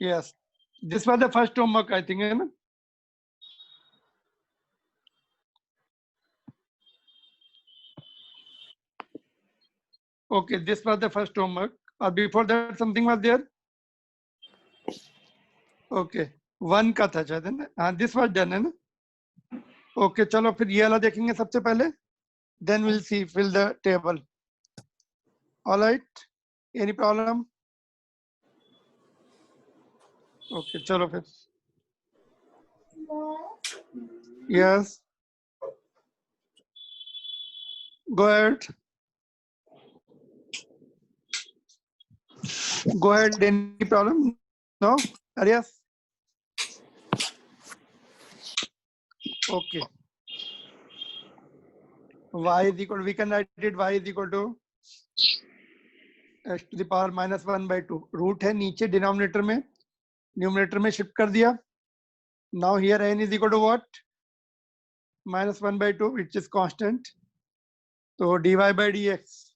Yes. This was the first homework, I think, है ना? Okay, this was the first homework. Or before that something was there? Okay. 1 का था शायद, है ना? हाँ, this was done, है ना? Okay, चलो फिर ये वाला देखेंगे सबसे पहले. Then we'll see, fill the table. All right. Any problem? Okay, चलो फिर. Yes. Go ahead. Go ahead. Any problem? No? Arias? Okay. Y is equal to, we can write it, y is equal to x to the power minus 1 by 2. Root है नीचे denominator में, numerator में shift कर दिया. Now here n is equal to what? Minus 1 by 2, which is constant. So dy by dx.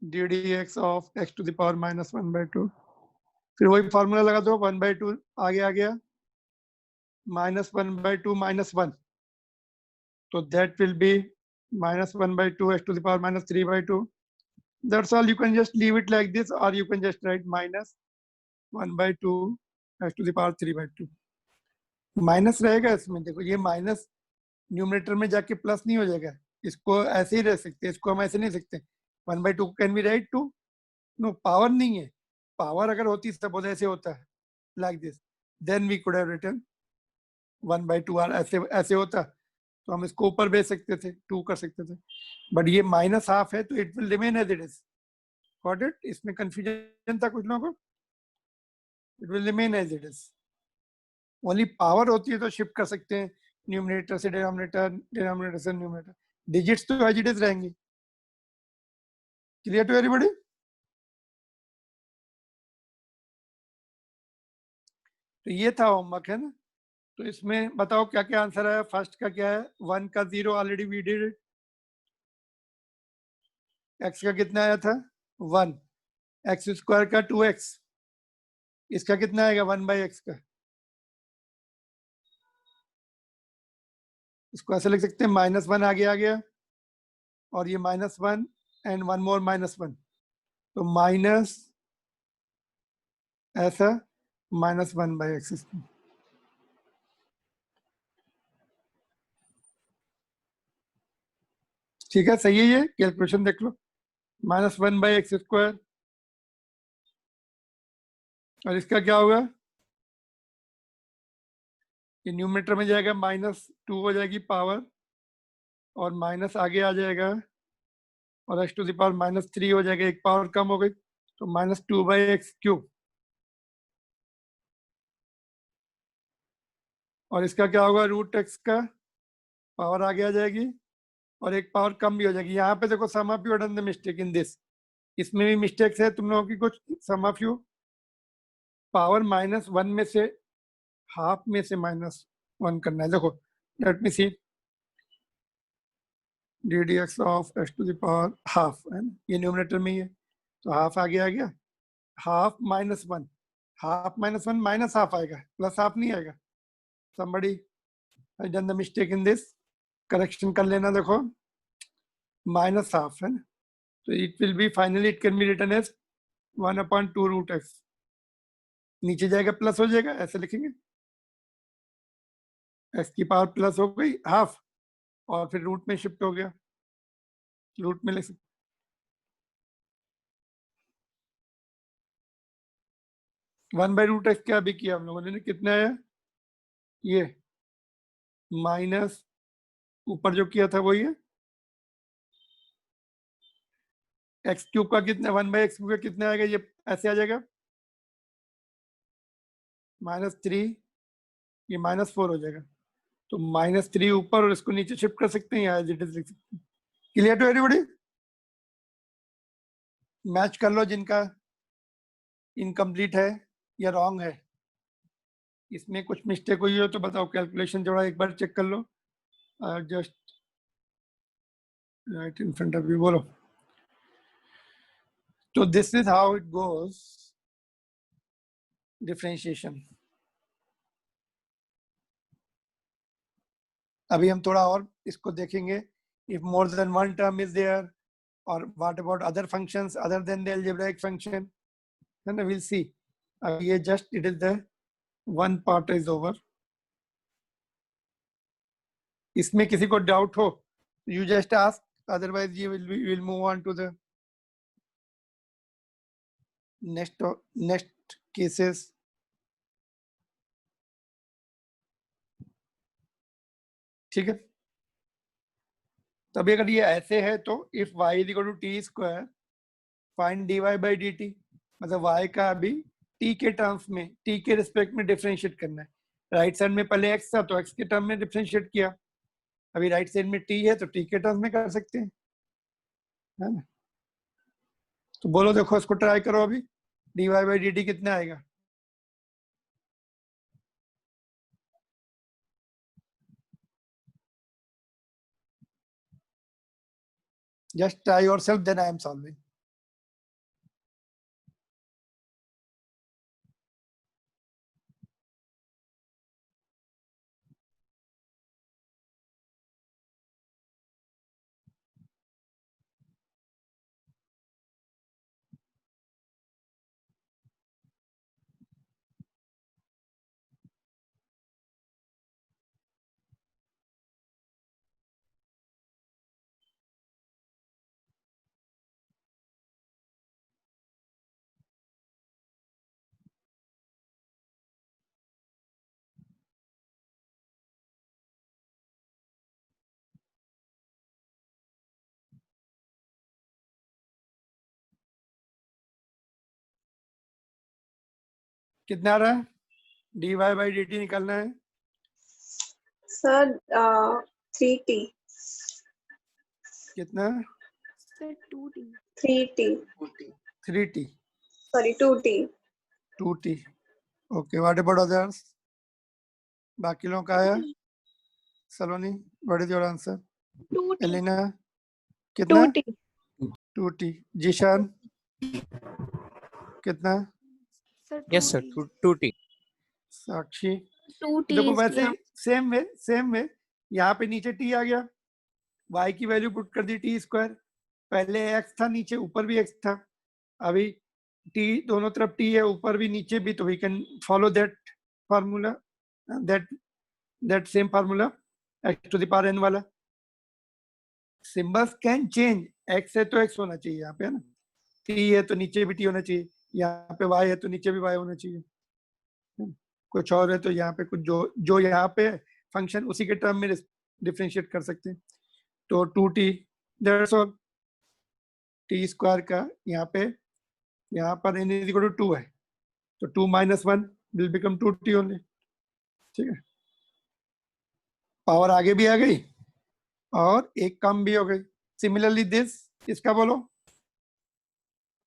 ddx of x to the power minus 1 by 2. फिर वही formula लगा दो, 1 by 2 आगे आ गया, minus 1 by 2 minus 1. So that will be minus 1 by 2 x to the power minus 3 by 2. That's all. You can just leave it like this, or you can just write minus 1 by 2 x to the power 3 by 2. Minus रहेगा इसमें, देखो ये minus numerator में जाके plus नहीं हो जाएगा. इसको ऐसे ही रह सकते हैं, इसको हम ऐसे नहीं सकते. 1 by 2 can be right 2. No, power नहीं है. पावर अगर होती सपोज ऐसे होता है like this, then we could have written 1 by 2, और ऐसे ऐसे होता तो हम इसको ऊपर भेज सकते थे, 2 कर सकते थे. बट ये माइनस हाफ है तो it will remain as it is. Got it? इसमें कंफ्यूजन था कुछ लोगों को. It will remain as it is. Only power होती है तो शिफ्ट कर सकते हैं न्यूमरेटर से डिनोमिनेटर, डिनोमिनेटर से न्यूमरेटर. डिजिट्स तो एज इट इज रहेंगे. Clear to everybody? तो ये था होमवर्क, है ना? तो इसमें बताओ क्या क्या आंसर आया. फर्स्ट का क्या है? 1 का 0 already we did it. X का कितना आया था? 1. एक्स स्क्वायर का 2x. इसका कितना आएगा? 1 by x का. इसको ऐसे लिख सकते हैं, -1 आगे आ गया, और ये -1 एंड 1 more -1. तो माइनस ऐसा -1 by x. ठीक है, सही है. ये कैलकुलेशन देख लो. -1 by x स्क्वायर, और इसका क्या होगा? ये न्यूमरेटर में जाएगा, -2 हो जाएगी पावर, और माइनस आगे आ जाएगा, और x to the power -3 हो जाएगा, एक पावर कम हो गई, तो -2 by x क्यूब. और इसका क्या होगा? √x का पावर आगे आ जाएगी, और एक पावर कम भी हो जाएगी. यहाँ पे देखो, some of you done the mistake in this. इसमें भी मिस्टेक्स है तुम लोगों की कुछ. सम ऑफ यू पावर -1 में से हाफ में से -1 करना है. देखो, let me see. ddx of x to the power half, है ना? ये न्यूमरेटर में ही है, तो हाफ आगे आ गया. हाफ -1, हाफ -1 माइनस हाफ आएगा, प्लस हाफ नहीं आएगा. somebody has done the mistake in this. Correction कर लेना. देखो, माइनस हाफ है ना, तो it will be finally, it can be written as 1/2 √x. नीचे जाएगा, प्लस हो जाएगा, ऐसे लिखेंगे. x की पावर प्लस हो गई हाफ, और फिर रूट में शिफ्ट हो गया, रूट में लिख सकते. 1 by √x क्या भी किया हम लोगों ने? कितना है ये? माइनस ऊपर जो किया था वही है. एक्स क्यूब का कितना? 1 by x क्यूब का कितना आएगा? ये ऐसे आ जाएगा, -3, ये -4 हो जाएगा. तो -3 ऊपर, और इसको नीचे शिफ्ट कर सकते हैं, एज इट इज लिख सकते हैं. Clear to everybody? मैच कर लो जिनका इनकम्प्लीट है या रॉन्ग है. इसमें कुछ मिस्टेक हुई हो तो बताओ. कैलकुलेशन जोड़ा एक बार चेक कर लो. Just right in front of you. बोलो. So this is how it goes. Differentiation. अभी हम थोड़ा और इसको देखेंगे। If more than one term is there, और what about other functions other than the algebraic function, है ना, विल सी। अब ये just it is the one part is over. इसमें किसी को डाउट हो यू जस्ट आस्क, अदरवाइज ये will move on to the next cases. ठीक है, तभी अगर ये ऐसे है तो if y is equal to t square find dy by d t, मतलब y का अभी t के टर्म्स में, t के रिस्पेक्ट में डिफरेंशिएट करना है। राइट साइड में पहले x था तो x के टर्म में डिफरेंशिएट किया, अभी राइट साइड में t है तो t के टर्म्स में कर सकते हैं, है ना। तो बोलो, देखो इसको ट्राई करो। अभी dy बाई डी टी कितना आएगा? Just try yourself, then I am solving. कितना आ रहा है? dy बाई डी टी निकालना है सर 3t। कितना? Sir 2t 3t 3t, sorry 2t। 2t। Okay, what about others? बाकी लोगों का आया? Saloni, what is your answer? 2t Elina कितना? 2t 2t। जीशान कितना? Sir Yes, sir. 2T. साक्षी 2t देखो is वैसे यहाँ सेम वे यहाँ पे नीचे t आ गया, y की वैल्यू पुट कर दी टी स्क्वायर, पहले x था नीचे ऊपर भी x था, अभी t दोनों तरफ t है ऊपर भी नीचे भी, तो we can follow that formula, that same formula x to the power n वाला। सिंबल्स कैन चेंज, x है तो x होना चाहिए यहाँ पे, है ना, t है तो नीचे भी t होना चाहिए, यहाँ पे y है तो नीचे भी y होना चाहिए, कुछ और है तो यहाँ पे कुछ जो जो यहाँ पे फंक्शन उसी के टर्म में डिफरेंशिएट कर सकते हैं। तो 2t that's all. T square का यहाँ पर n इज इक्वल टू 2 है, तो 2 minus 1 will become 2t only. ठीक है, पावर आगे भी आ गई और एक कम भी हो गई। सिमिलरली दिस, इसका बोलो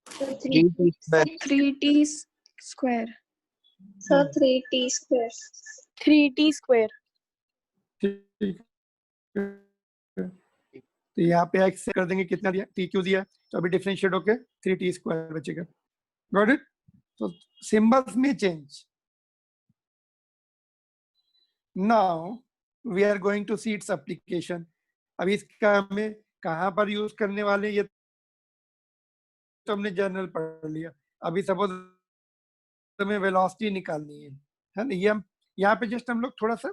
3T square. 3t square sir 3t square 3t square ठीक है। तो यहाँ पे x कर देंगे, कितना दिया? t क्यों दिया, तो अभी डिफरेंशिएट होके 3t स्क्वायर बचेगा। Got it? तो सिंबल्स में change. Now we are going to see its application. अभी इसका हमें कहाँ पर यूज करने वाले, ये तो हमने जर्नल पढ़ लिया। अभी सपोज हमें वेलोसिटी निकालनी है ना, ये हम यहाँ पे जस्ट हम लोग थोड़ा सा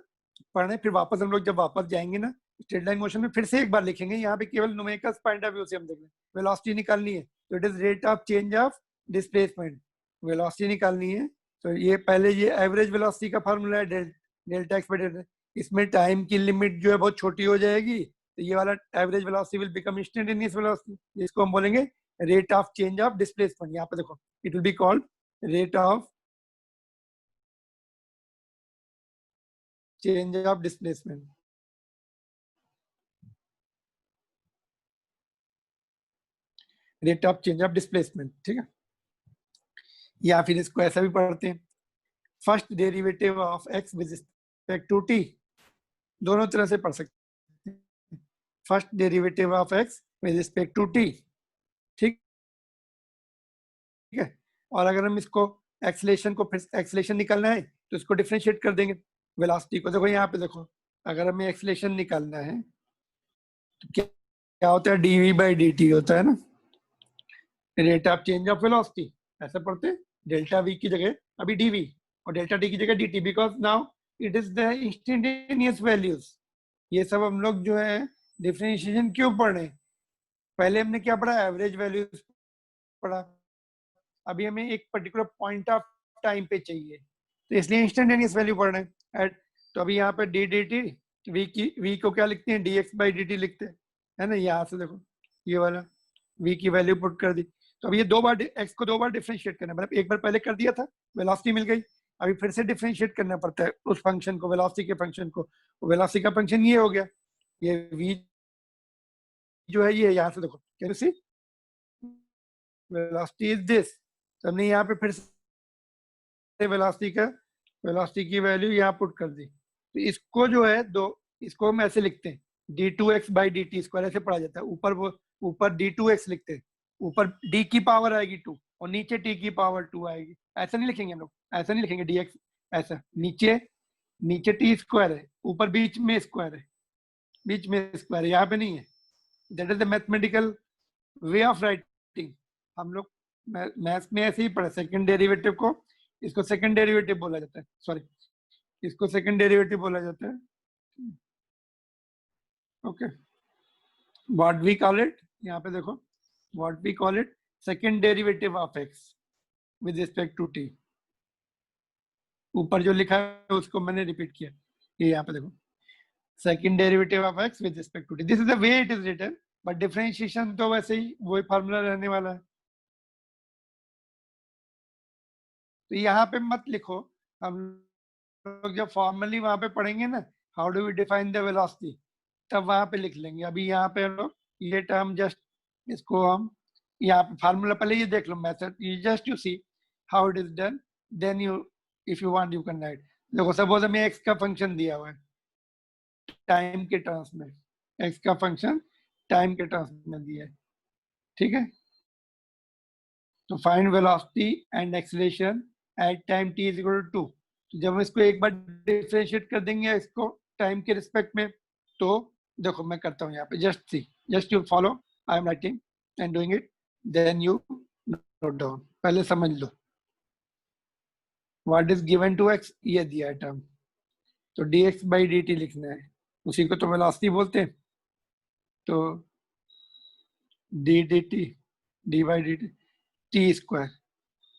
पढ़ने, फिर वापस हम लोग जब वापस जाएंगे ना स्ट्रेट लाइन मोशन में, फिर से एक बार लिखेंगे। यहाँ पे केवल न्यूमेरिकल पॉइंट ऑफ व्यू से हम देख रहे हैं। वेलोसिटी निकालनी है तो it is rate of change of displacement, velocity निकालनी है। तो ये पहले ये एवरेज वेलोसिटी का फार्मूला है, डेल्टा एक्स बाई डेल्टा। इसमें टाइम की लिमिट जो है बहुत छोटी हो जाएगी, तो ये वाला average velocity will become instantaneous velocity, जिसको हम बोलेंगे rate of change of displacement. यहाँ पे देखो it will be called rate of change of displacement. Rate of change of displacement, ठीक है। या फिर इसको ऐसा भी पढ़ते हैं, first derivative of x with respect to t. दोनों तरह से पढ़ सकते हैं, first derivative of x with respect to t, ठीक है। और अगर हम इसको एक्सेलेरेशन को फिर एक्सेलेरेशन निकालना है तो इसको डिफरेंशिएट कर देंगे वेलोसिटी को। देखो यहाँ पे देखो, अगर हमें एक्सेलेरेशन निकालना है तो क्या होता है, dv बाई dt होता है ना, rate of change of velocity, ऐसा पढ़ते हैं, डेल्टा v की जगह अभी dv और डेल्टा t की जगह dt, because now it is the instantaneous values. ये सब हम लोग जो है डिफरेंशिएशन क्यों पढ़ रहे हैं, पहले हमने क्या पढ़ा, एवरेज वैल्यूज पढ़ा, अभी हमें एक पर्टिकुलर पॉइंट ऑफ टाइम पे चाहिए तो इसलिए इंस्टेंटेनियस वैल्यू पढ़ रहे हैं। तो अभी यहाँ पे डी डी टी v को क्या लिखते हैं, dx बाई dt लिखते हैं, है ना। यहाँ से देखो ये वाला v की वैल्यू पुट कर दी, तो अब ये दो बार x को दो बार डिफरेंशिएट करना, मतलब एक बार पहले कर दिया था, वेलोसिटी मिल गई, अभी फिर से डिफरेंशिएट करना पड़ता है उस फंक्शन को, वेलोसिटी के फंक्शन को। वेलोसिटी का फंक्शन ये हो गया, ये v जो है ये, यहाँ से देखो, can you see velocity is this, तो हमने यहाँ पे फिर से वेलोसिटी की वैल्यू यहाँ पुट कर दी। तो इसको जो है इसको हम ऐसे लिखते हैं d2x बाई dt स्क्वायर, ऐसे पढ़ा जाता है। ऊपर d2x लिखते हैं, ऊपर d की पावर आएगी 2 और नीचे t की पावर 2 आएगी। ऐसा नहीं लिखेंगे हम लोग, ऐसा नहीं लिखेंगे dx, ऐसा नीचे t स्क्वायर है, ऊपर बीच में स्क्वायर है, यहाँ पे नहीं है। That is the mathematical way of writing. हम लोग मैथ्स में ऐसे ही पढ़े, सेकंड डेरिवेटिव को, इसको सेकंड डेरिवेटिव बोला जाता है, सॉरी इसको सेकंड डेरिवेटिव बोला जाता है। Okay, what we call it, यहाँ पे देखो, what we call it second derivative of x with respect to t। ऊपर जो लिखा है उसको मैंने रिपीट किया, ये यहाँ पे देखो, second derivative of x with respect to t, this is the way it is written, but differentiation तो वैसे ही वही फार्मूला रहने वाला है। तो यहाँ पे मत लिखो, हम लोग जब फॉर्मली वहां पे पढ़ेंगे ना, how do we define the velocity, तब वहां पे लिख लेंगे। अभी यहाँ पे हम लोग ये टर्म जस्ट, इसको हम यहाँ पे फार्मूला पहले ये देख लो, method, you just you see how it is done, then you if you want you can write. देखो सपोज हमें x का फंक्शन दिया हुआ है टाइम के टर्म्स में, x का फंक्शन टाइम के टर्म्स में दिया है, ठीक है। तो find velocity and acceleration at time t is equal to 2। जब हम इसको एक बार डिफरेंशिएट कर देंगे इसको टाइम के रिस्पेक्ट में, तो देखो मैं करता हूँ यहाँ पे, just you follow, I am writing and doing it, then you note down, पहले समझ लो what is given to x, ये दिया है टर्म, तो dx बाई dt लिखना है, उसी को तो वेलोसिटी बोलते हैं। तो d dt d by dt t square,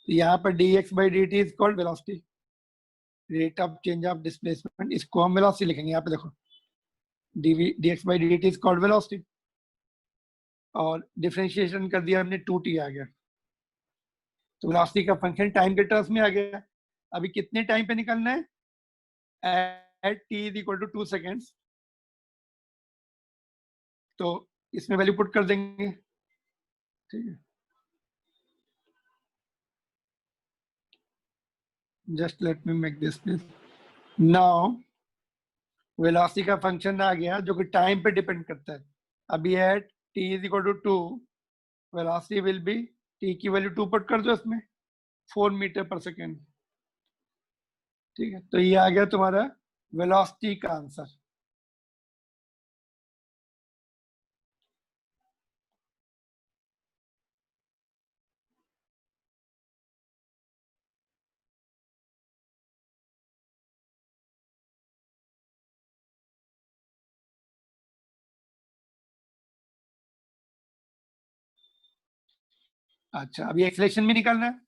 यहाँ पर dx by dt is called velocity, rate of change of displacement, इसको हम वेलोसिटी लिखेंगे। यहाँ पे देखो dx by dt is called velocity, और डिफरेंशिएशन कर दिया हमने 2t आ गया, तो वेलोसिटी का फंक्शन टाइम के टर्म्स में आ गया। अभी कितने टाइम पे निकलना है, at t is equal to 2 seconds, तो इसमें वैल्यू पुट कर देंगे, ठीक है। Just let me make this please. Now velocity का फंक्शन आ गया जो कि टाइम पे डिपेंड करता है। अभी at t is equal to 2, velocity will be, t की वैल्यू 2 पुट कर दो इसमें, 4 मीटर पर सेकेंड, ठीक है। तो ये आ गया तुम्हारा वेलोसिटी का आंसर। अच्छा, अभी एक्सेलरेशन भी निकालना है।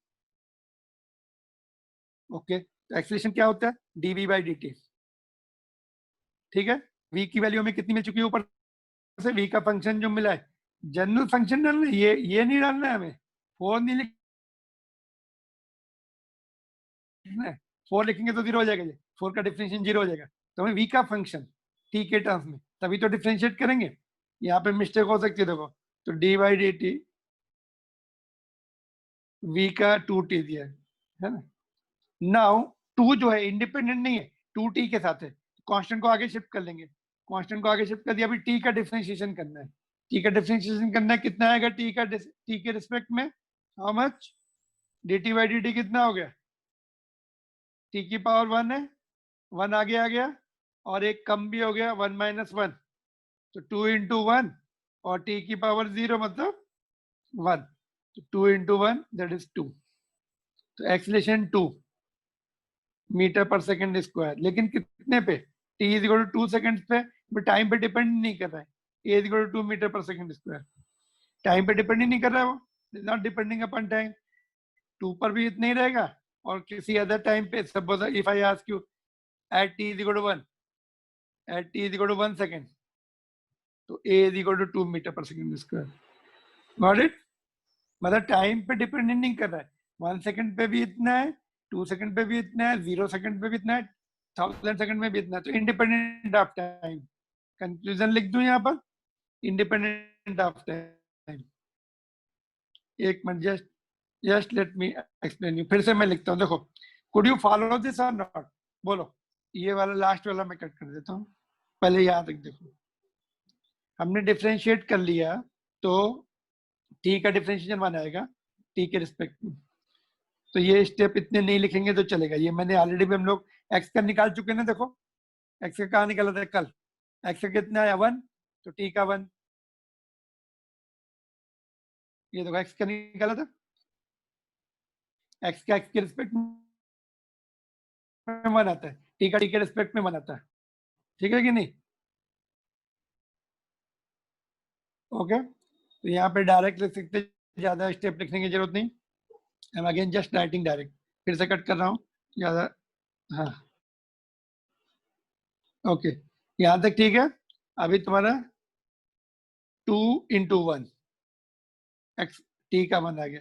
ओके, तो एक्सेलरेशन क्या होता है, dv बाई dt, ठीक है। v की वैल्यू हमें कितनी मिल चुकी है, ऊपर से v का फंक्शन जो मिला है, जनरल फंक्शन डालना है, ये नहीं डालना है हमें, 4 नहीं लिखना है, 4 लिखेंगे तो 0 हो जाएगा, ये 4 का डिफरेंशिएशन 0 हो जाएगा। तो हमें v का फंक्शन t के टर्म्स में तभी तो डिफरेंशिएट करेंगे, यहाँ पे मिस्टेक हो सकती है। देखो, तो d by d T, v का 2t दिया है ना। नाउ 2 जो है इंडिपेंडेंट नहीं है, 2t के साथ है, कांस्टेंट को आगे शिफ्ट कर लेंगे, कांस्टेंट को आगे शिफ्ट कर दिया, अभी t का डिफरेंशिएशन करना है, t का डिफरेंशिएशन करना है, कितना आएगा t के रिस्पेक्ट में, how much, dt by dt कितना हो गया, टी की पावर 1 है, 1 आगे आ गया और एक कम भी हो गया 1 माइनस 1, तो 2 इंटू 1 और टी की पावर 0 मतलब 1, तो 2 इंटू 1 दैट इज 2, तो acceleration 2 metre per second square. लेकिन कितने पे? T is equal to 2 seconds पे, टाइम पे डिपेंड नहीं कर रहा है। A is equal to 2 metre per second square, time पे डिपेंड ही नहीं कर रहा है वो, नॉट डिपेंडिंग अपॉन टाइम। 2 पर भी इतना ही रहेगा और किसी अदर टाइम पे, suppose if I ask you at t is equal to 1, at t is equal to 1 second, तो a is equal to 2 metre per second square. Got it? मतलब time पे डिपेंड नहीं कर रहा है, 1 सेकंड पे भी इतना है, 2 सेकंड पे भी इतना है, 0 सेकंड पे भी इतना है, 1000 सेकंड में भी इतना है, तो इंडिपेंडेंट ऑफ टाइम। कंक्लूजन लिख दूं यहाँ पर, इंडिपेंडेंट ऑफ टाइम। एक minute, just let me explain you. फिर से मैं लिखता हूँ, देखो, कुड यू फॉलो दिस और नॉट? बोलो। ये वाला लास्ट वाला मैं कट कर देता हूँ, पहले याद रख। देखो, हमने डिफरेंशिएट कर लिया, तो टी का डिफरेंशिएशन 1 आएगा टी के रिस्पेक्ट में, तो ये स्टेप इतने नहीं लिखेंगे तो चलेगा। ये मैंने ऑलरेडी भी हम लोग एक्स का निकाल चुके हैं ना। देखो एक्स का कहाँ निकाला था कल, एक्स का कितना आया 1, तो टी का 1, ये देखो एक्स का निकाला था, एक्स का एक्स के रिस्पेक्ट में 1 आता है, टी का टी के रिस्पेक्ट में 1 आता है, ठीक है कि नहीं? ओके, तो यहाँ पे डायरेक्ट लिख सकते, ज्यादा स्टेप लिखने की जरूरत नहीं। I am again just writing direct, फिर से कट कर रहा हूँ ज्यादा। हाँ ओके, यहाँ तक ठीक है। अभी तुम्हारा 2 इंटू 1, एक्स टी का 1 आ गया,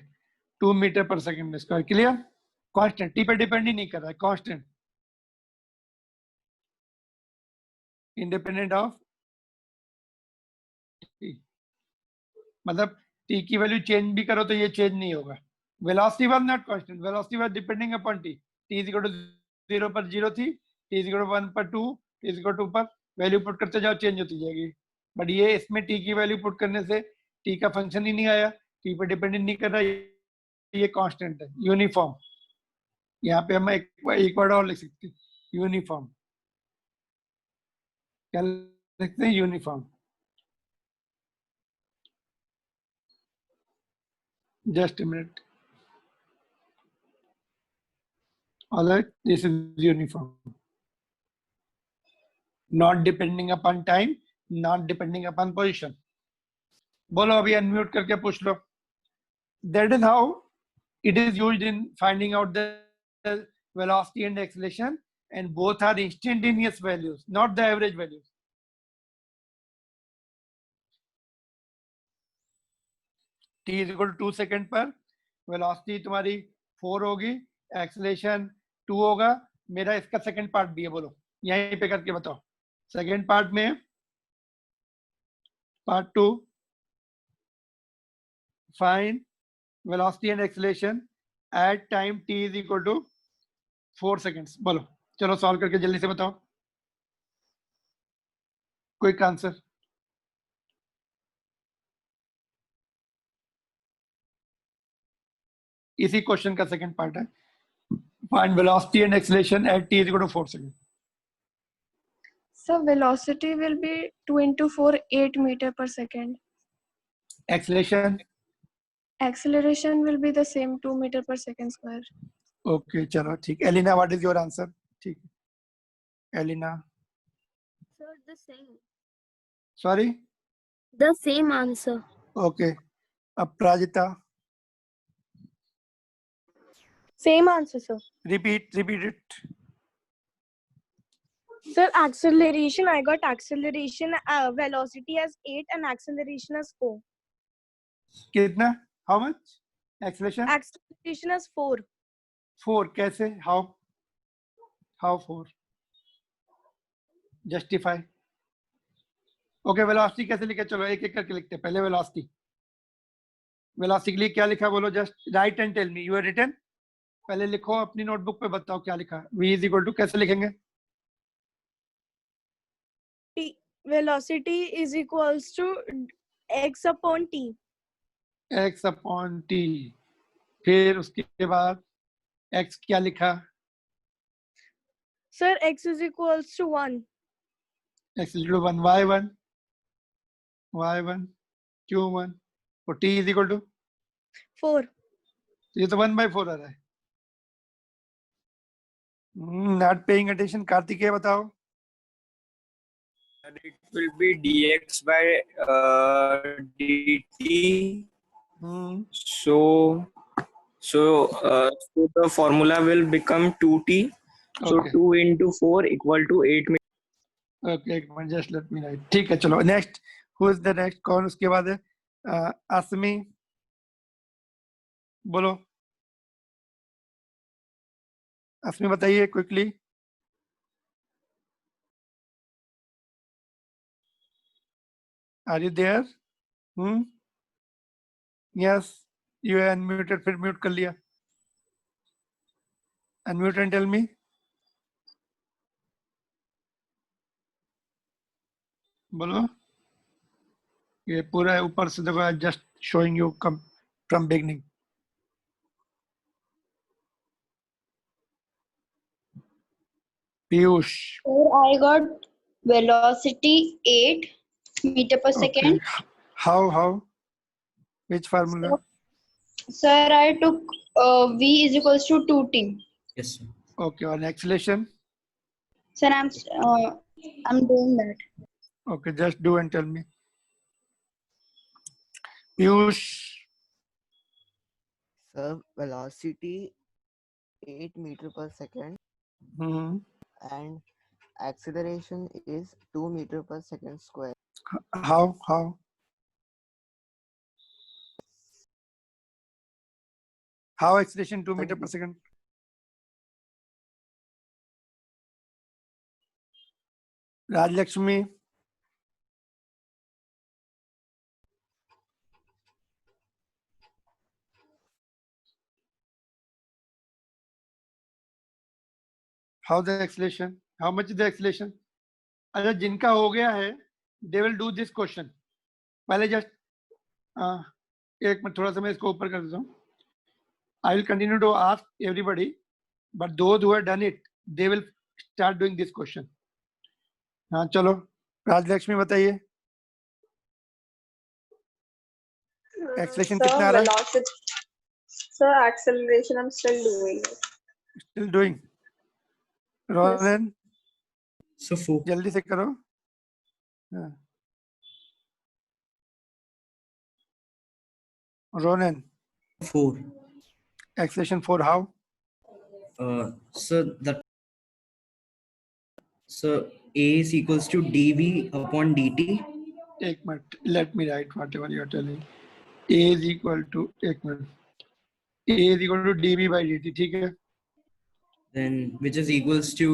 2 metre per second square. Clear? Constant, t पे डिपेंड ही नहीं कर रहा है, कांस्टेंट, इंडिपेंडेंट ऑफ टी। मतलब टी की वैल्यू चेंज भी करो तो ये चेंज नहीं होगा। Velocity was not constant, velocity was depending upon t. T is equal to 0 पर 0 थी, टी इज इक्वल टू 1 पर 2, टी इज इक्वल टू पर वैल्यू पुट करते जाओ, चेंज होती जाएगी। बट ये इसमें टी की वैल्यू पुट करने से टी का फंक्शन ही नहीं आया, टी पर डिपेंड नहीं कर रहा, ये कांस्टेंट है, यूनिफॉर्म। यहाँ पे हम एक वर्ड और लिख सकते हैं, यूनिफॉर्म। क्या लिखते हैं? Uniform. Just a minute. All right, this is uniform. Not depending upon time, not depending upon position. बोलो अभी अनम्यूट करके पूछ लो। That is how it is used in finding out the velocity and acceleration, and both are instantaneous values, not the average values. T is equal to 2 second पर velocity तुम्हारी 4 होगी, acceleration 2 होगा। मेरा इसका सेकंड पार्ट भी है, बोलो यहीं पे करके बताओ। सेकंड पार्ट में part 2, find velocity and acceleration at time t is equal to 4 seconds. बोलो, चलो सॉल्व करके जल्दी से बताओ, क्विक आंसर। इसी क्वेश्चन का सेकंड पार्ट है, find velocity and acceleration at t is equal to 4 second. So velocity will be 2 into 4, 8 meter per second. Acceleration Acceleration will be the same, 2 meter per second square. Okay, चलो ठीक। Elina, what is your answer? ठीक, Elina. Sir, the same. Sorry, The same answer. Okay. Aparajita, Same answer, sir. repeat it. Sir, acceleration, I got acceleration, velocity as 8 and acceleration as 4. कितना? How much? Acceleration Acceleration as 4. 4 कैसे? How 4? Justify. Okay, velocity कैसे लिखे? चलो एक एक करके लिखते हैं। पहले वेलोसिटी के लिए क्या लिखा बोलो, just write and tell me you are written. पहले लिखो अपनी नोटबुक पे, बताओ क्या लिखा। v इज इक्वल टू कैसे लिखेंगे? T velocity is equals to x upon t. x upon T, फिर उसके बाद x क्या लिखा? Sir, x is equals to 1. x is equal to 1, y1, y1, q1 और t is equal to 4. ये तो 1/4 आ रहा है. Not paying attention. कार्तिकेय बताओ. It will be dx by dt. So the formula will become 2t. So Okay. 2 into 4 equal to 8 meter. Okay, एक minute, just let me write. ठीक है, चलो next. Who is the next? कौन उसके बाद है? असमी, बोलो. असमी बताइए quickly. Are you there? Yes. You are unmuted. फिर mute कर लिया. Unmute and tell me. बोलो. ये पूरा ऊपर से देखो. Just showing you come from beginning. Piyush. Sir, I got velocity 8 meter per second. Okay. How? Which formula? Sir, I took v is equals to 2t. Yes, sir. Okay. On acceleration. Sir, I'm doing that. Okay. Just do and tell me. Piyush. Sir, velocity 8 meter per second and acceleration is 2 meter per second square. How? How acceleration 2 meter per second? Rajlakshmi. How the acceleration? How much is the acceleration? अच्छा, जिनका हो गया है, they will do this question. पहले just एक minute, थोड़ा सा मैं इसको ऊपर कर देता हूँ. I will continue to ask everybody, but those who have done it, they will start doing this question. हाँ चलो, राजलक्ष्मी बताइए. Acceleration Sir, कितना आ रहा है? velocity. Sir, acceleration, I'm still doing it. Still doing. Ronan, So 4. जल्दी से करो. हाँ. Ronan, 4. acceleration 4 how? So A is equals to dv upon dt. एक minute, let me write whatever you are telling. A is equal to, एक minute. A is equal to dv by dt, ठीक है? Then which is equals to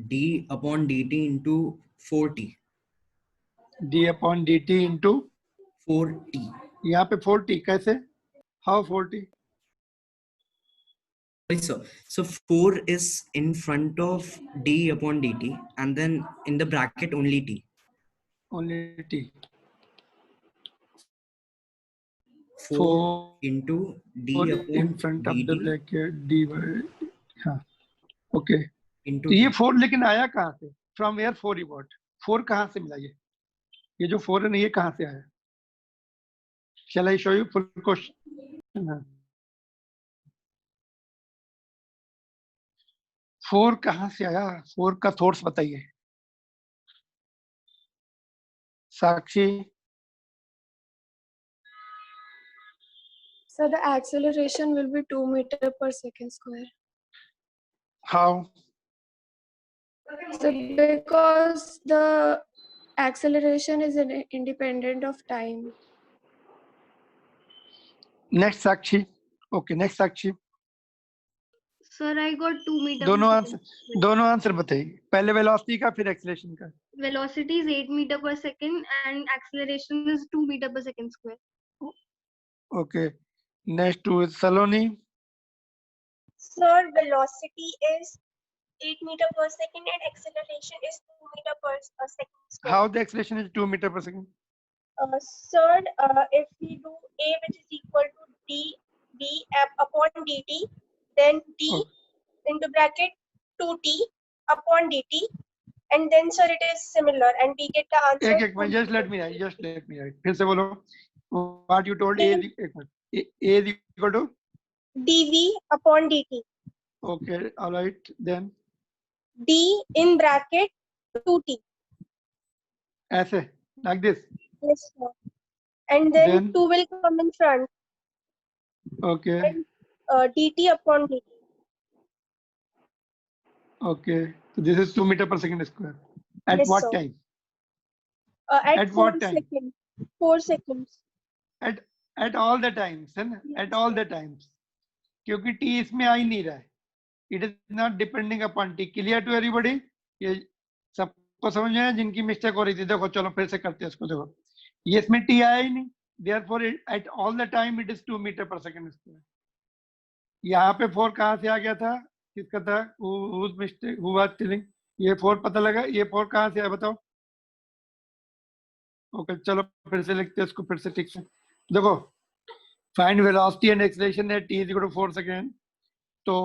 d upon dt into 4t. D upon dt into 4t. यहाँ पे 4t कैसे? How 4t? Sorry, sir. So 4 is in front of d upon dt and then in the bracket only t. Only t. 4 into d upon in front of the dt bracket d by, हाँ. Okay. into तो ये t. 4 लेकिन आया कहाँ से? From where 4 you got? 4 कहाँ से मिला ये? ये जो 4 है ना, ये कहाँ से आया? Shall I show you full question? हाँ. 4 कहाँ से आया? 4 का थॉट्स बताइए. साक्षी. So the acceleration will be 2 meter per second square. How? So because the acceleration is independent of time. Next Sakshi. Okay, next Sakshi. Sir, I got 2 meter दोनों answer बताइए. पहले velocity का, फिर एक्सेलरेशन का. Velocity is 8 meter per second and acceleration is 2 meter per second square. Okay. Next to Saloni. Sir, velocity is 8 meter per second and acceleration is 2 meter per second square. How the acceleration is 2 meter per second? Sir, if we do A, which is equal to d upon dt, then d into bracket 2t, upon dt, and then sir it is similar and we get the answer. एक minute, just let me write. फिर से बोलो. What you told, a is equal to dv upon dt, okay, all right, then d in bracket 2t. ऐसे like this. Yes sir. And then Then 2 will come in front, okay, and dt upon dt. okay, so this is 2 meter per second square. At Yes, what sir. time? At At 4 what time? seconds. 4 seconds. At all the times, है ना? At all the times. क्योंकि t इसमें आ ही नहीं रहा है. It is not depending upon t. Clear to everybody? ये सबको समझ में आया? जिनकी मिस्टेक हो रही थी, देखो चलो फिर से करते हैं इसको. देखो ये इसमें t आया ही नहीं. Therefore, at all the time it is 2 meter per second square. यहाँ पे 4 कहाँ से आ गया था? किसका था? Whose mistake? Who was telling? ये 4 पता लगा? ये 4 कहाँ से आया बताओ? ओके चलो फिर से लिखते हैं इसको फिर से ठीक से. देखो find velocity and acceleration at t = 4 second. तो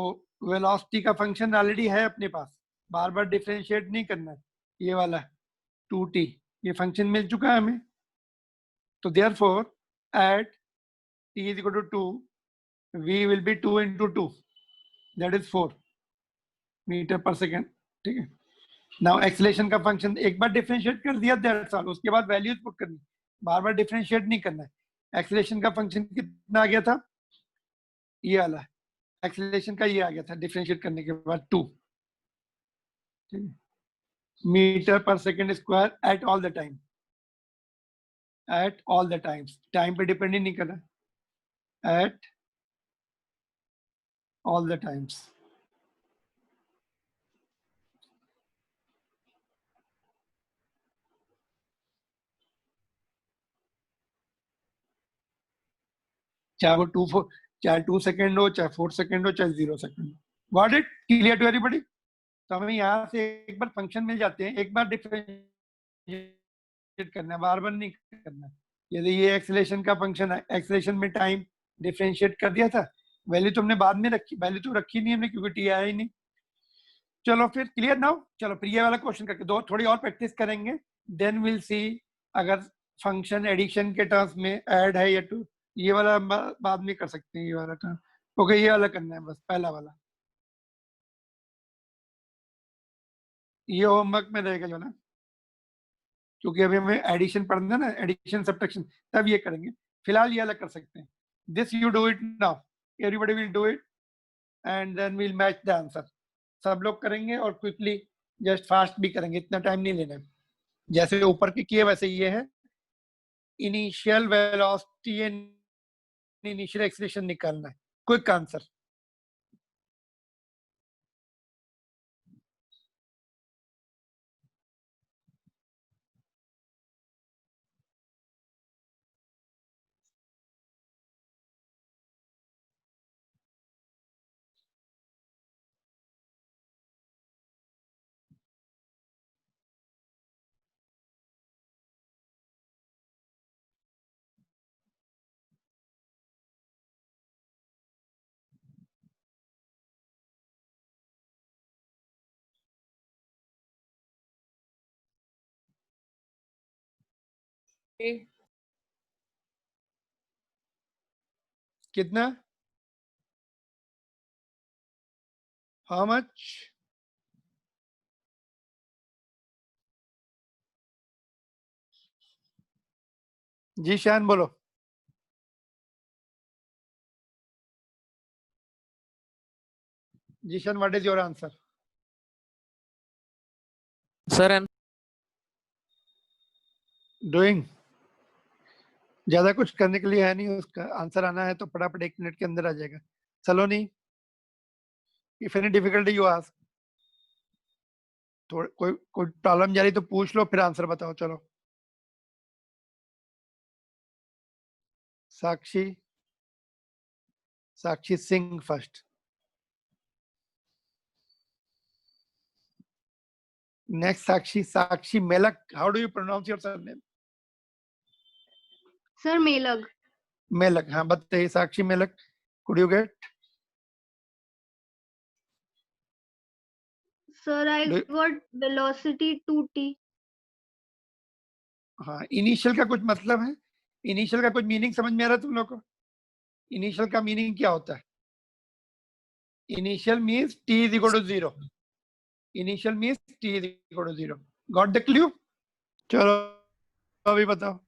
वेलोसिटी का फंक्शन ऑलरेडी है अपने पास, बार बार डिफरेंशिएट नहीं करना है. ये वाला 2t ये फंक्शन मिल चुका है हमें. तो therefore at t = 2 v will be 2 × 2, that is 4 metre per second. ठीक है. नाउ एक्सेलरेशन का फंक्शन एक बार डिफरेंशिएट कर दिया, दैट्स ऑल. उसके बाद वैल्यूज पुट करनी, बार बार डिफरेंशिएट नहीं करना है. एक्सेलरेशन का फंक्शन कितना आ गया था? ये वाला एक्सेलरेशन का ये आ गया था डिफरेंशिएट करने के बाद 2 metre per second square at all the time. At all the times, time पे डिपेंड ही नहीं कर रहा. At all the times. चाहे वो 2 सेकेंड हो, चाहे 4 सेकेंड हो, चाहे 0 second. What it clear to everybody? तो हमें यहाँ से एक बार फंक्शन मिल जाते हैं, एक बार डिफरेंशिएट करना है, बार बार नहीं करना है. यदि ये एक्सेलरेशन का फंक्शन है, एक्सेलरेशन में टाइम डिफरेंशिएट कर दिया था, वैल्यू तो हमने बाद में रखी, वैल्यू तो रखी नहीं हमने क्योंकि टी आया ही नहीं. चलो फिर क्लियर नाउ. चलो फिर ये वाला क्वेश्चन करके दो थोड़ी और प्रैक्टिस करेंगे, देन विल सी अगर फंक्शन एडिशन के टर्म्स में ऐड है या टू. ये वाला बाद में कर सकते हैं, ये वाला टर्म. ओके ये वाला करना है बस, पहला वाला. ये होमवर्क में रहेगा जो ना, क्योंकि अभी हमें एडिशन पढ़ना है ना, एडिशन सब्ट्रैक्शन, तब ये करेंगे. फिलहाल ये अलग कर सकते हैं. This you do it now, everybody will do it and then will match the answer. सब लोग करेंगे और क्विकली जस्ट फास्ट भी करेंगे, इतना टाइम नहीं लेना है. जैसे ऊपर के किए वैसे ये है. Initial velocity and initial acceleration निकालना है. Quick answer. कितना? How much? जी शान बोलो. Jishan, what is your answer? Sir, and Doing. ज्यादा कुछ करने के लिए है नहीं, उसका आंसर आना है तो फटाफट 1 मिनट के अंदर आ जाएगा. Saloni, if any difficulty you ask. कोई प्रॉब्लम जा रही तो पूछ लो, फिर आंसर बताओ. चलो Sakshi, Sakshi Singh first. Next Sakshi, Sakshi Melak. How do you pronounce your surname? Sir, Melag. Melak. हाँ बताइए Sakshi Melak. Could you get? Sir, I Do- got velocity 2t. हाँ, इनिशियल का कुछ मतलब है? इनिशियल का कुछ मीनिंग समझ में आ रहा है तुम लोग को? इनिशियल का मीनिंग क्या होता है? Initial means t is equal to 0. Initial means t is equal to 0. Got the clue? चलो अभी बताओ.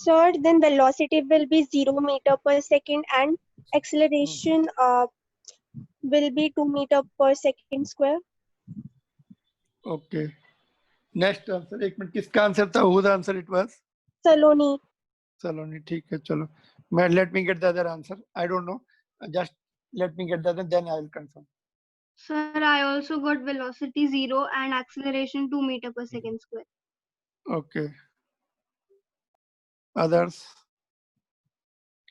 Sir, then velocity will be 0 meter per second and acceleration will be 2 meter per second square. Okay. Next answer. एक minute, किसका answer था? Whose answer it was? Saloni. चलो नहीं, ठीक है. चलो मैं let me get the other answer. I don't know. Just let me get the other, then I will confirm. Sir, I also got velocity 0 and acceleration 2 meter per second square. Okay. Others?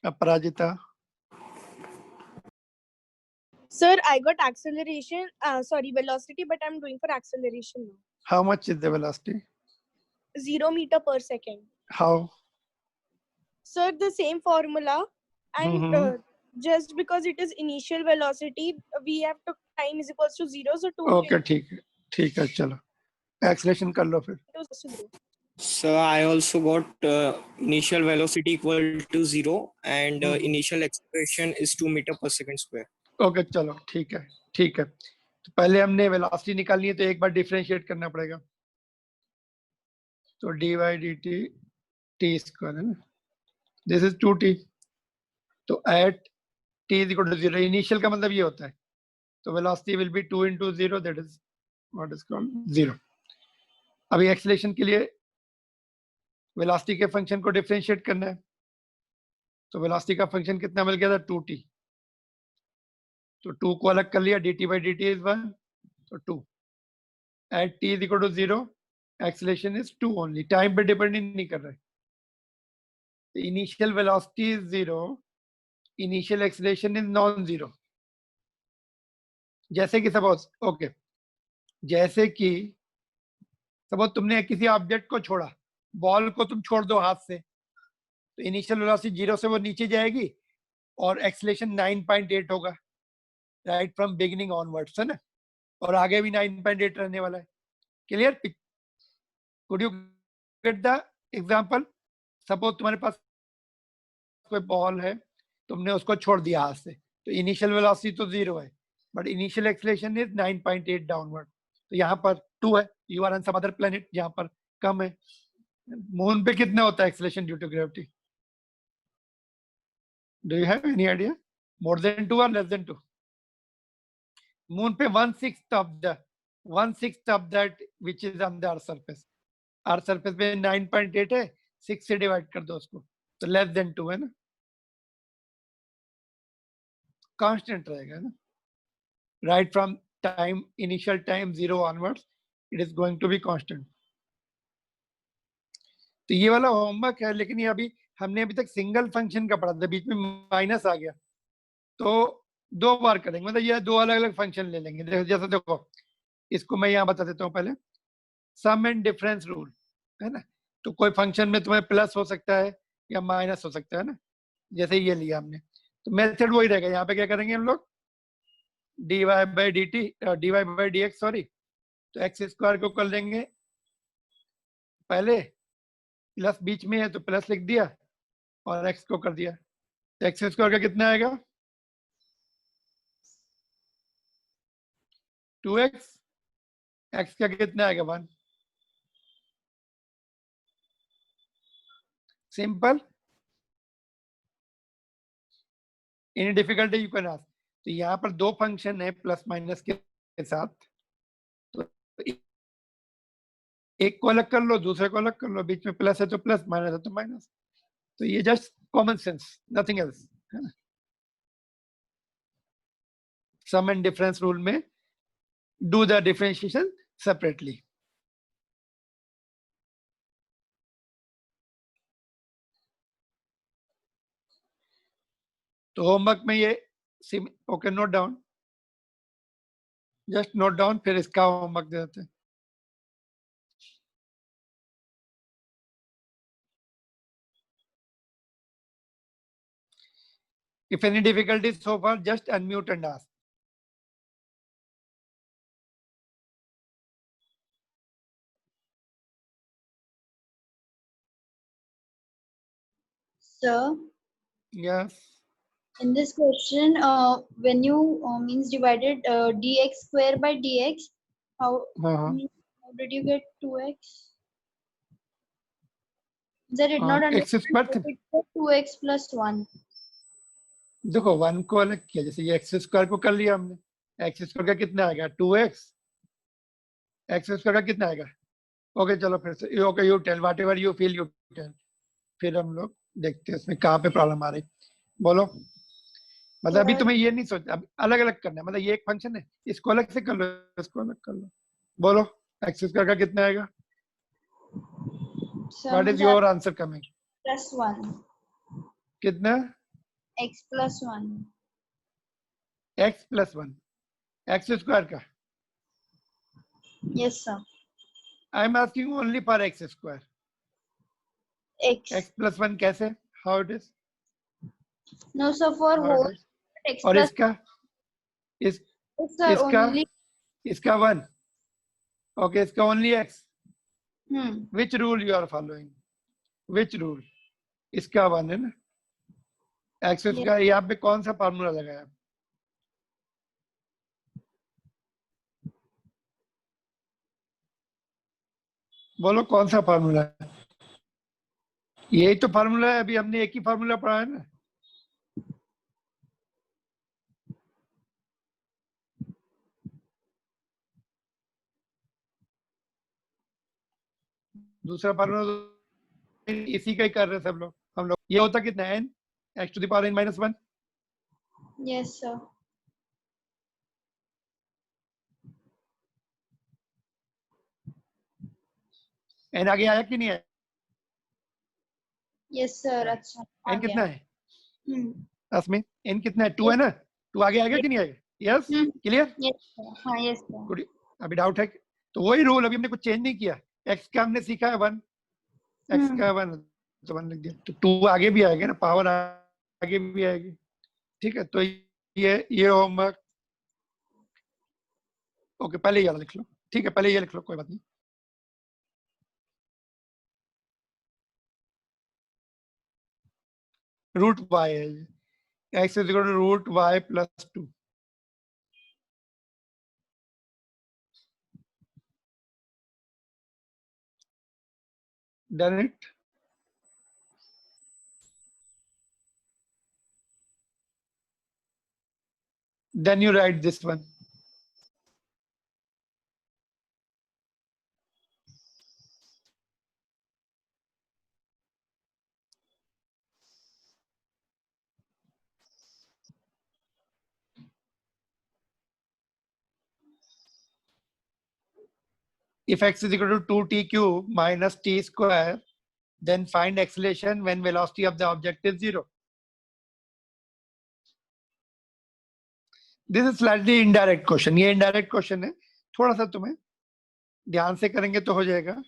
Aparajita? Sir, I got acceleration, velocity, but I'm doing for acceleration now. How much is the velocity? 0 meter per second. How? Sir, the same formula, and Mhm. just because it is initial velocity, we have to time is equals to 0, so 2 Okay, ठीक है. चलो acceleration कर लो फिर. to 0. So I also got initial velocity equal to 0 and initial acceleration is 2 meter per second square. Okay चलो ठीक है. तो पहले हमने वेलोसिटी निकालनी है, तो एक बार डिफरेंशिएट करना पड़ेगा. तो dy dt t स्क्वायर है ना. This is 2t. तो at t is equal to 0, initial का मतलब ये होता है. तो velocity will be 2 into 0, that is what is called 0. अभी एक्सेलरेशन के लिए वेलोसिटी के फंक्शन को डिफरेंशिएट करना है. तो वेलोसिटी का फंक्शन कितना मिल गया था? 2t. तो 2 को अलग कर लिया, dt by dt इज 1, तो 2. एट t is equal to 0, acceleration is 2 only, time पे डिपेंड नहीं कर रहा है. Initial velocity is 0, initial acceleration is non zero. जैसे कि सपोज जैसे कि सपोज तुमने किसी ऑब्जेक्ट को छोड़ा, बॉल को तुम छोड़ दो हाथ से, तो इनिशियल वेलोसिटी 0 से वो नीचे जाएगी और एक्सेलरेशन 9.8 होगा, राइट फ्रॉम बिगिनिंग ऑनवर्ड्स, है ना. और आगे भी 9.8 रहने वाला है. Clear? Could you get the example? Suppose तुम्हारे पास कोई बॉल है, तुमने उसको छोड़ दिया हाथ से, तो इनिशियल वेलोसिटी तो 0 है, but initial acceleration is 9.8 downward. तो यहाँ पर 2 है. You are on some other planet जहाँ पर कम है. मून पे कितना होता है acceleration due to gravity? Do you have any idea? More than 2 और लेस देन 2? मून पे 1/6 of that which is on the earth surface. Earth surface पे 9.8 है, 6 से डिवाइड कर दो उसको, तो लेस देन 2 है ना. कांस्टेंट रहेगा ना. Right from time, initial time 0 onwards, it is going to be constant. तो ये वाला होमवर्क है, लेकिन ये अभी हमने अभी तक सिंगल फंक्शन का पढ़ा था, बीच में माइनस आ गया, तो 2 बार करेंगे. मतलब ये 2 अलग अलग फंक्शन ले लेंगे. जैसे देखो, इसको मैं यहाँ बता देता हूँ पहले. सम एंड डिफरेंस रूल है ना. तो कोई फंक्शन में तुम्हें प्लस हो सकता है या माइनस हो सकता है ना. जैसे ये लिया हमने, तो मेथड वही रहेगा. यहाँ पे क्या करेंगे हम लोग? dy by dx, sorry. तो एक्स स्क्वायर को कर लेंगे पहले, प्लस बीच में है तो प्लस लिख दिया, और एक्स को कर दिया. तो एक्स स्क्वायर का कितना आएगा? 2x. एक्स का कितना आएगा? 1. Simple. Any difficulty you can ask. तो यहाँ पर 2 फंक्शन है प्लस माइनस के साथ, तो एक को अलग कर लो, दूसरे को अलग कर लो, बीच में प्लस है तो प्लस, माइनस है तो माइनस. तो ये just common sense, nothing else, है ना. सम एंड डिफरेंस रूल में डू द डिफरेंशिएशन सेपरेटली. तो होमवर्क में ये okay, note down. Just note down, फिर इसका होमवर्क दे देते हैं. If any difficulties so far, just unmute and ask. Sir, Yes. in this question, when you means divided dx square by dx, how, Uh-huh. how did you get 2x? They did not X understand square. it was 2x plus 1. देखो 1 को अलग किया, जैसे ये x square को कर लिया हमने. एक्स स्क्वायर का कितना आएगा? 2x. एक्स स्क्वायर का कितना आएगा? ओके चलो फिर से okay, you tell whatever you feel, you tell. फिर हम लोग देखते हैं इसमें कहाँ पे प्रॉब्लम आ रही. बोलो. मतलब अभी तुम्हें ये नहीं सोचना, अब अलग अलग करना है. मतलब ये एक फंक्शन है, इसको अलग से कर लो, इसको अलग कर लो. बोलो एक्स स्क्वायर का कितना आएगा? What is your answer coming? Plus 1. कितना? X plus 1. x plus 1. X square का. Yes, sir. I am asking only for x square. X. x plus 1 कैसे? How it is? No, sir, for whole x और plus इसका yes, sir, इसका only. इसका 1. Okay, इसका only x. Hmm. Which rule you are following? Which rule? इसका 1 है ना. X का यहाँ पे कौन सा फार्मूला लगाया? बोलो कौन सा फार्मूला है? यही तो फार्मूला है, अभी हमने एक ही फार्मूला पढ़ा है ना. दूसरा फार्मूला इसी का ही कर रहे हैं सब लोग. हम लोग ये होता कितना है? n x to the power n minus 1. Yes, sir. n आगे आया कि नहीं आया? Yes, sir. अच्छा. n कितना है? Hmm. असमी n कितना है? 2 है ना. 2 आगे आएगा कि नहीं आएगा? यस. क्लियर? Yes, sir. हाँ, yes, sir. गुड. अभी डाउट है? तो वही रूल, अभी हमने कुछ चेंज नहीं किया. x का हमने सीखा है 1. x का 1 तो 1 लिख दिया. तो 2 आगे भी आएगा ना, पावर आगे भी आएगी. ठीक है, तो ये होमवर्क. ओके, पहले ये वाला लिख लो. ठीक है, पहले ये लिख लो, कोई बात नहीं. रूट y है ये. x is equal to root y plus 2. Done it? Then you write this one. If x is equal to 2t cube minus t square, then find acceleration when velocity of the object is 0. This is slightly indirect question. ये indirect question है, थोड़ा सा तुम्हें ध्यान से करेंगे तो हो जाएगा.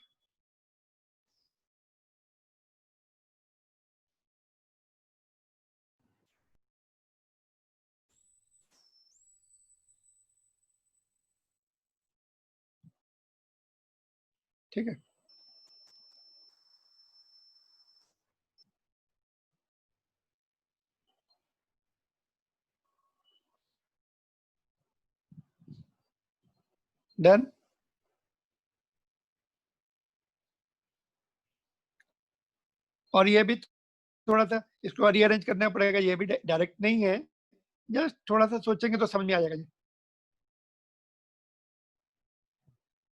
ठीक है. Done? और ये भी थोड़ा सा इसको रीअरेंज करना पड़ेगा. ये भी डायरेक्ट नहीं है, जस्ट थोड़ा सा सोचेंगे तो समझ में आ जाएगा.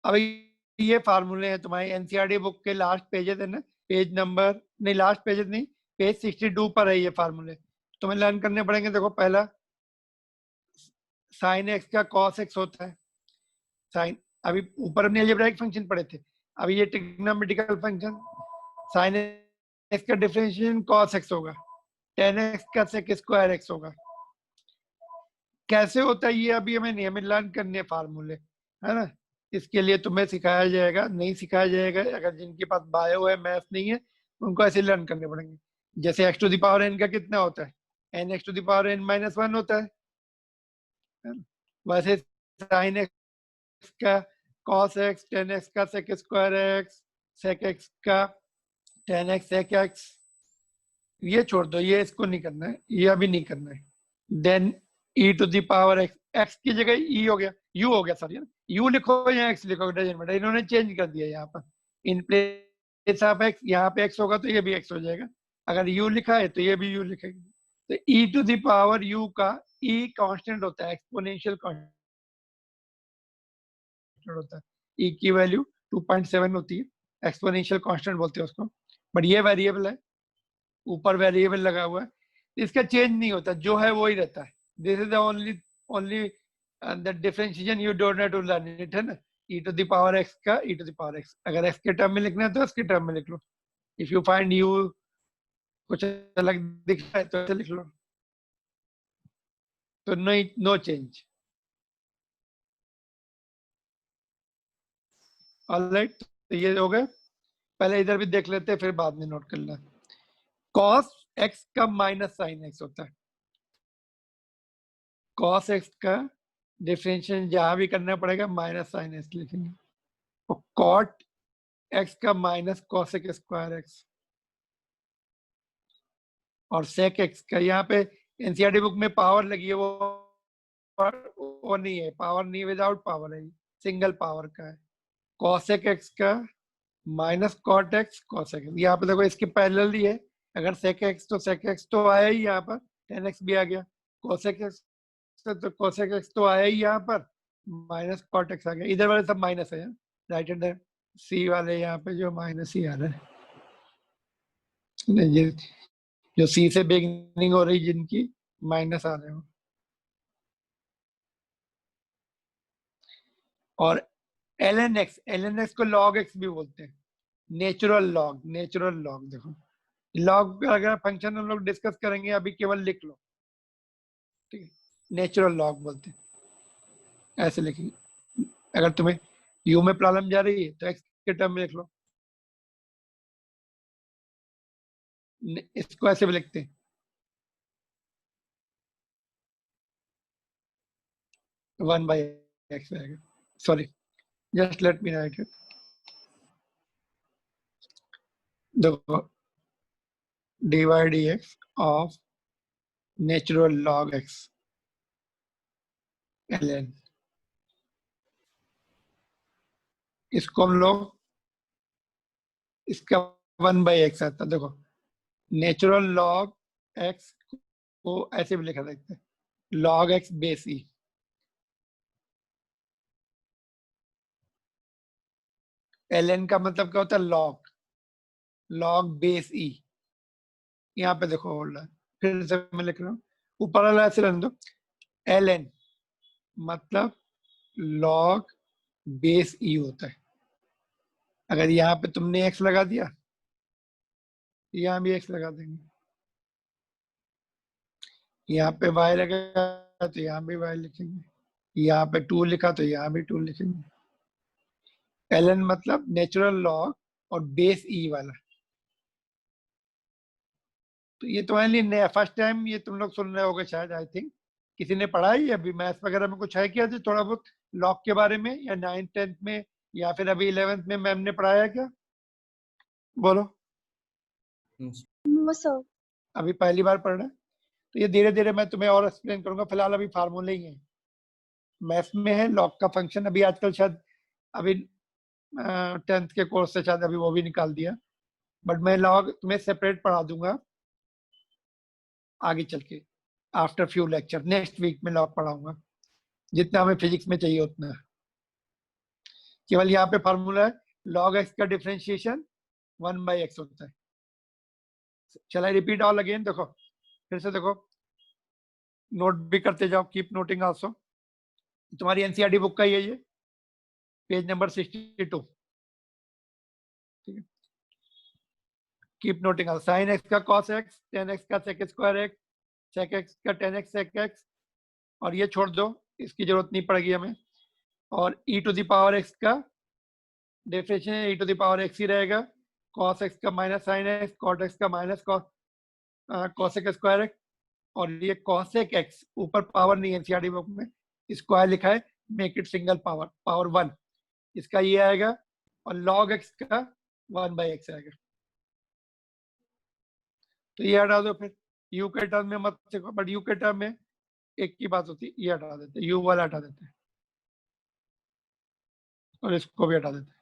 अभी ये फार्मूले हैं तुम्हारे एनसीईआरटी बुक के लास्ट पेजेस है ना. पेज नंबर नहीं, लास्ट पेजेस नहीं, पेज 62 पर है ये फार्मूले. तुम्हें लर्न करने पड़ेंगे. देखो, पहला साइन एक्स का कॉस एक्स होता है. साइन, अभी ऊपर हमने अलजेब्राइक फंक्शन पढ़े थे, अभी ये ट्रिग्नोमेट्रिकल फंक्शन. साइन एक्स का डिफरेंशिएशन कॉस एक्स होगा. tan x का सेक स्क्वायर एक्स होगा. कैसे होता है ये अभी हमें नियमित लर्न करने फार्मूले, है ना। इसके लिए तुम्हें सिखाया जाएगा, नहीं सिखाया जाएगा। अगर जिनके पास बायो है, मैथ नहीं है, उनको ऐसे लर्न करने पड़ेंगे। जैसे x to the power n का कितना होता है, n x to the power n minus 1 होता है ना? वैसे साइन x का cos x, tan x का sec square x, sec x का tan x sec x, ये छोड़ दो, ये इसको नहीं करना है, ये अभी नहीं करना है। Then e to the power x, x की जगह e हो गया, u हो गया, सॉरी u लिखो या x लिखो, डजंट मैटर, इन्होंने चेंज कर दिया यहाँ पर। इन प्लेस ऑफ x यहाँ पे x होगा तो ये भी x हो जाएगा, अगर u लिखा है तो ये भी u लिखेगा। तो e to the power u का e कांस्टेंट होता है, एक्सपोनेंशियल कांस्टेंट होता है। e की वैल्यू 2.7 होती है, एक्सपोनेंशियल कांस्टेंट बोलते हैं उसको, बट ये वेरिएबल है, ऊपर वेरिएबल लगा हुआ है, इसका चेंज नहीं होता, जो है वो ही रहता है। This is the only the differentiation you don't have to learn it, है ना। e to the power x का e to the power x, अगर x के टर्म में लिखना है तो x के टर्म में लिख लो। इफ यू फाइंड u कुछ अलग दिख रहा है तो ऐसे लिख लो, तो नो चेंज। ऑलराइट, तो ये हो गए। पहले इधर भी देख लेते हैं, फिर बाद में नोट कर लें। cos x का माइनस साइन x होता है, cos x का डिफरेंशिएशन जहां भी करना पड़ेगा माइनस साइन x लिखेंगे, और cot x का माइनस cosec स्क्वायर x, और sec x का, यहाँ पे एनसीईआरटी बुक में पावर लगी है, वो नहीं है, पावर नहीं, विदाउट पावर है, सिंगल पावर का है। cosec x का minus cot x cosec x, यहाँ पे देखो इसके पैरेलल ही है, अगर sec x तो sec x तो आया ही, यहाँ पर tan x भी आ गया, cosec x तो cosec x तो आया ही यहाँ पर, माइनस cot x आ गया, इधर वाले सब माइनस है, राइट हैंड सी वाले यहाँ पे जो माइनस ही आ रहा है, ये जो सी से बिगिनिंग हो रही जिनकी माइनस आ रहे हो। और ln x को log x भी बोलते हैं, नेचुरल लॉग, नेचुरल लॉग। देखो लॉग अगर फंक्शन हम लोग डिस्कस करेंगे, अभी केवल लिख लो, ठीक है, नेचुरल लॉग बोलते हैं, ऐसे लिखेंगे। अगर तुम्हें यू में प्रॉब्लम जा रही है तो एक्स के टर्म में लिख लो, इसको ऐसे भी लिखते हैं, वन बाई एक्स आएगा, sorry just let me right it. देखो dy dx of natural log x ln, इसको हम लोग, इसका 1/x आता है। देखो नेचुरल लॉग x को ऐसे भी लिखा सकते हैं, log x base e, ln का मतलब क्या होता है, log बेस e। यहाँ पे देखो हो रहा है, फिर से मैं लिख रहा हूँ, ऊपर वाला ऐसे रहने दो, ln मतलब log बेस e होता है। अगर यहाँ पे तुमने x लगा दिया, यहाँ भी x लगा देंगे, यहाँ पे y लगा तो यहाँ भी y लिखेंगे, यहाँ पे 2 लिखा तो यहाँ भी 2 लिखेंगे। ln मतलब नेचुरल लॉग और बेस e वाला। तो ये तुम्हारे लिए नया, फर्स्ट टाइम ये तुम लोग सुन रहे होगे शायद, आई थिंक। किसी ने पढ़ा है अभी मैथ्स वगैरह में कुछ है क्या जो थोड़ा बहुत लॉग के बारे में, या 9th 10th में, या फिर अभी 11th में मैम ने पढ़ाया क्या? बोलो। No, sir. अभी पहली बार पढ़ रहे हैं, तो ये धीरे धीरे मैं तुम्हें और एक्सप्लेन करूंगा। फिलहाल अभी फार्मूले ही है, मैथ्स में है लॉग का फंक्शन, अभी आजकल शायद अभी 10th के कोर्स से शायद अभी वो भी निकाल दिया, बट मैं लॉग तुम्हें सेपरेट पढ़ा दूंगा आगे चल के, after few lecture. Next week में लॉग पढ़ाऊंगा, जितना हमें फिजिक्स में चाहिए उतना। केवल यहाँ पे फार्मूला है, log x का डिफरेंशिएशन 1/x होता है। चल आई रिपीट ऑल अगेन, देखो फिर से देखो, नोट भी करते जाओ, कीप नोटिंग आल्सो। तुम्हारी एनसीईआरटी बुक का ही है ये, पेज नंबर 62, ठीक है। Keep noting also, sine x का cos x, tan x का sec square x, sec x का tan x sec x, और ये छोड़ दो, इसकी जरूरत नहीं पड़ेगी हमें। और e to the power x का differentiation e to the power x ही रहेगा। cos x का minus sine x, cot x का माइनस cosec स्क्वायर x, और ये cosec x ऊपर पावर नहीं है एनसीईआरटी बुक में, स्क्वायर लिखा है, make it single power, power 1, इसका ये आएगा। और log x का 1/x आएगा। तो ये हटा दो, फिर u के टर्म में मत देखो, बट u के टर्म में एक की बात होती है, ये हटा देते हैं, u वाला हटा देते हैं और इसको भी हटा देते हैं,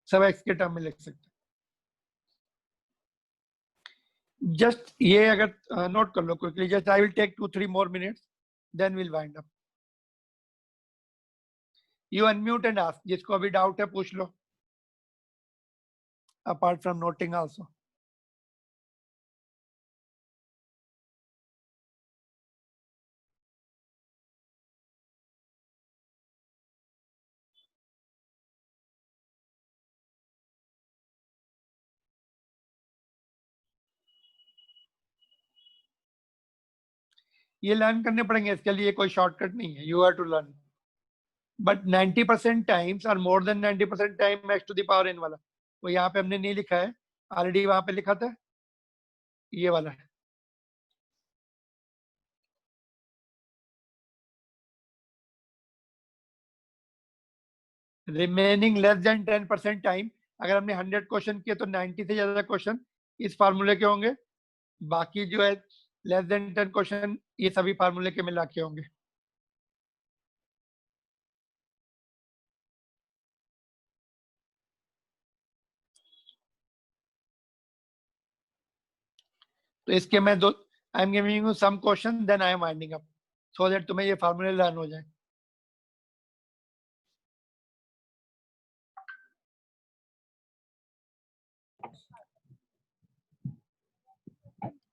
सब x के टर्म में लिख सकते हैं। जस्ट ये अगर नोट कर लो quickly, just I will take 2-3 more minutes, then we'll wind up. You unmute and ask, जिसको अभी डाउट है पूछ लो, apart from noting also. ये लर्न करने पड़ेंगे, इसके लिए कोई शॉर्टकट नहीं है, you have to learn. But 90% times और more than 90% time x to the power n वाला, वो यहाँ पे हमने नहीं लिखा है, ऑलरेडी वहां पे लिखा था, ये वाला है। रिमेनिंग लेस देन 10% टाइम, अगर हमने 100 क्वेश्चन किए तो 90 से ज्यादा क्वेश्चन इस फार्मूले के होंगे, बाकी जो है लेस देन 10 क्वेश्चन ये सभी फार्मूले के मिला के होंगे। तो इसके मैं दो, I am giving you some question, then I am winding up, so that तुम्हें ये फार्मूले लर्न हो जाए।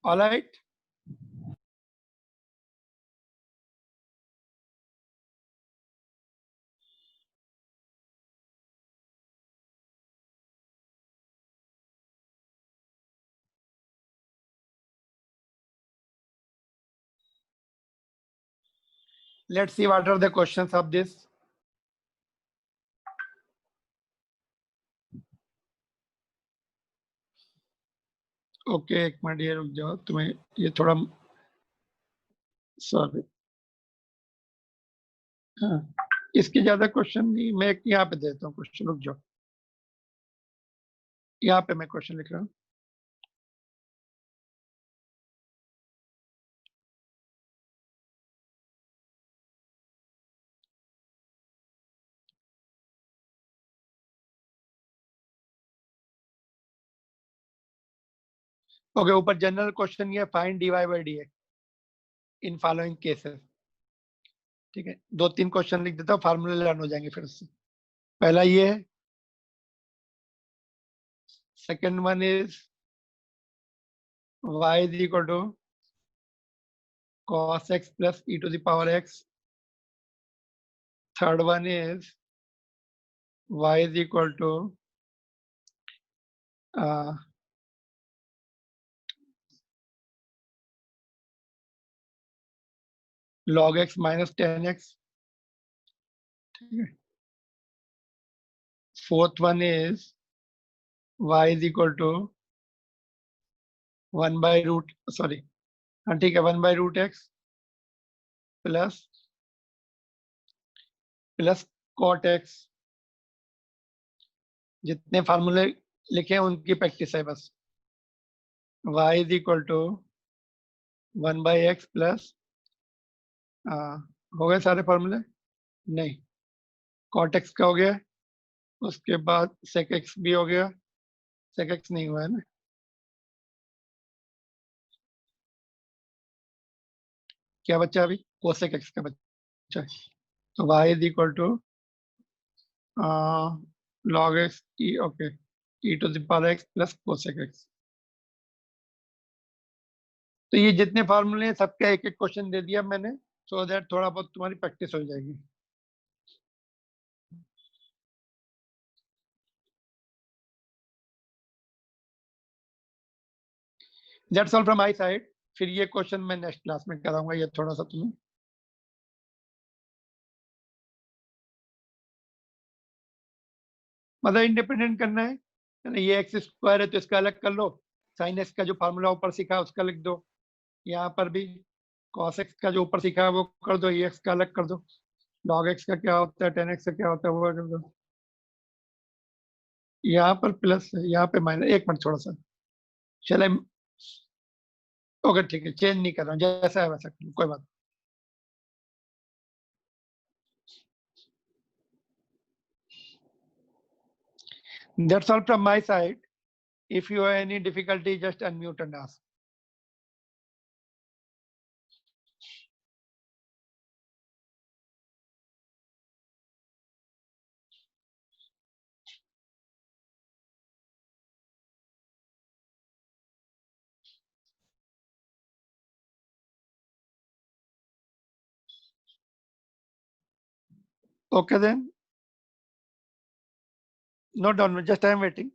All right, let's see what are the questions of this. Okay एक मिनट, ये रुक जाओ, तुम्हें ये थोड़ा, सॉरी, हाँ, इसके ज्यादा क्वेश्चन नहीं, मैं एक यहाँ पे देता हूँ क्वेश्चन, रुक जाओ, यहाँ पे मैं क्वेश्चन लिख रहा हूँ। ओके, ऊपर जनरल क्वेश्चन ये find dy by dx in following cases. ठीक है, 2-3 क्वेश्चन लिख देता हूँ, फार्मूले लर्न हो जाएंगे फिर उससे। पहला ये है, second one is y is equal to cos x plus e to the power x. Third one is y is equal to log x minus 10x. Fourth one is y is equal to 1 by root, sorry, ठीक है, 1 by root x plus cot x। जितने फार्मूले लिखे हैं उनकी practice है बस। y is equal to 1 by x plus, हो गए सारे फार्मूले? नहीं, cot x का हो गया, उसके बाद sec x भी हो गया, sec x नहीं हुआ है ना, क्या बच्चा अभी? cosec x का बच्चा है। तो y is equal to log x e, okay, e to the power x plus cosec x। तो ये जितने फार्मूले हैं सबका एक एक क्वेश्चन दे दिया मैंने, सो दैट थोड़ा बहुत तुम्हारी प्रैक्टिस हो जाएगी। That's all from my side. फिर ये क्वेश्चन मैं नेक्स्ट क्लास में कराऊंगा, ये थोड़ा सा तुम्हें मतलब इंडिपेंडेंट करना है। ये एक्स स्क्वायर है तो इसका अलग कर लो, साइन एक्स का जो फार्मूला ऊपर सीखा है उसका लिख दो, यहाँ पर भी कॉस एक्स का जो ऊपर सीखा है वो कर दो, ये एक्स का अलग कर दो, लॉग एक्स का क्या होता है, टेन एक्स का क्या होता है वो कर दो, यहाँ पर प्लस है यहाँ पे माइनस, एक मिनट थोड़ा सा चले, ओके ठीक है, चेंज नहीं कर रहा हूँ, जैसा है वैसा कर लो, कोई बात नहीं। That's all from my side. If you have any difficulty, just unmute and ask. Okay then. No, don't. Just I am waiting.